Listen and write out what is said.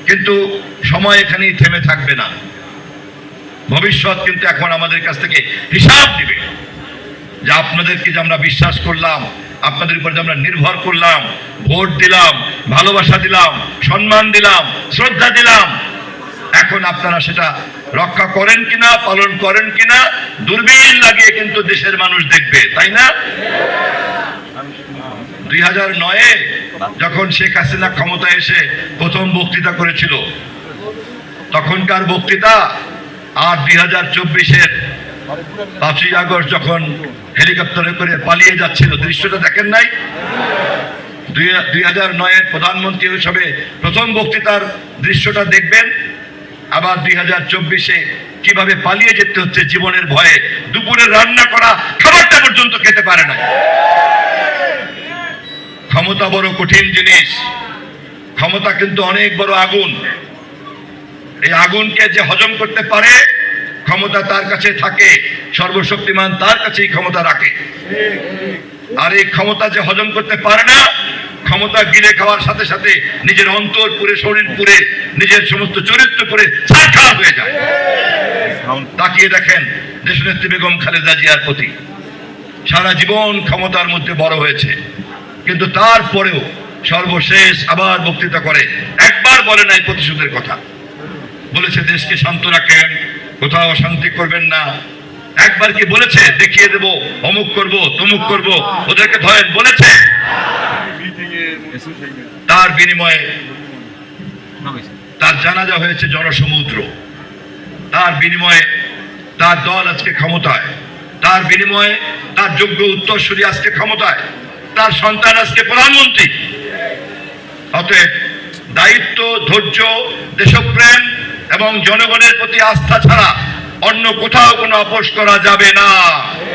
কিন্তু সময় এখানেই থেমে থাকবে না। ভবিষ্যৎ কিন্তু এখন আমাদের কাছ থেকে হিসাব দিবে যে আপনাদেরকে যে আমরা বিশ্বাস করলাম, আপনাদের উপর যে আমরা নির্ভর করলাম, ভোট দিলাম, ভালোবাসা দিলাম, সম্মান দিলাম, শ্রদ্ধা দিলাম, এখন আপনারা সেটা রক্ষা করেন কিনা, পালন করেন কিনা দূরবীন লাগিয়ে কিন্তু দেশের মানুষ দেখবে, তাই না? 2009-এ যখন শেখ হাসিনা ক্ষমতায় এসে প্রথম বক্তৃতা করেছিল, তখনকার বক্তৃতা আর 2024-এর 5ই আগস্ট যখন হেলিকপ্টারে করে পালিয়ে যাচ্ছিল, দৃশ্যটা দেখেন নাই? 2009-এর প্রধানমন্ত্রী হিসেবে প্রথম বক্তৃতার দৃশ্যটা দেখবেন, আবার 2024-এ কিভাবে পালিয়ে যেতে হচ্ছে জীবনের ভয়ে, দুপুরে রান্না করা খাবারটা পর্যন্ত খেতে পারে না। ক্ষমতা বড় কঠিন জিনিস, ক্ষমতা কিন্তু অনেক বড় আগুন। এই আগুনকে যে হজম করতে পারে, ক্ষমতা তার কাছে থাকে, সর্বশক্তিমান তার কাছেই ক্ষমতা রাখে। আর এই ক্ষমতা যে হজম করতে পারে না, ক্ষমতা গিলে খাওয়ার সাথে সাথে নিজের অন্তর পুরে, শরীর পুরে, নিজের সমস্ত চরিত্র পুরে ছারখার হয়ে যায়। তাকিয়ে দেখেন দেশনেত্রী বেগম খালেদা জিয়ার প্রতি, সারা জীবন ক্ষমতার মধ্যে বড় হয়েছে, কিন্তু তারপরেও সর্বশেষ আবার বক্তৃতা করে একবার বলে নাই প্রতিশোধের কথা। বলেছে দেশকে শান্ত রাখেন, কোথাও অশান্তি করবেন না। একবার কি বলেছে দেখিয়ে দেব, অমুক করব, তমুক করব, ওদেরকে ধরেন বলেছে? তার বিনিময়ে তার জানাজা হয়েছে জনসমুদ্র, তার বিনিময়ে তার দল আজকে ক্ষমতায়, তার বিনিময়ে তার যোগ্য উত্তরসূরি আজকে ক্ষমতায়, তার সন্তান আজকে প্রধানমন্ত্রী। অতএব দায়িত্ব, ধৈর্য, দেশপ্রেম এবং জনগণের প্রতি আস্থা ছাড়া অন্য কোথাও কোনো আপোষ করা যাবে না।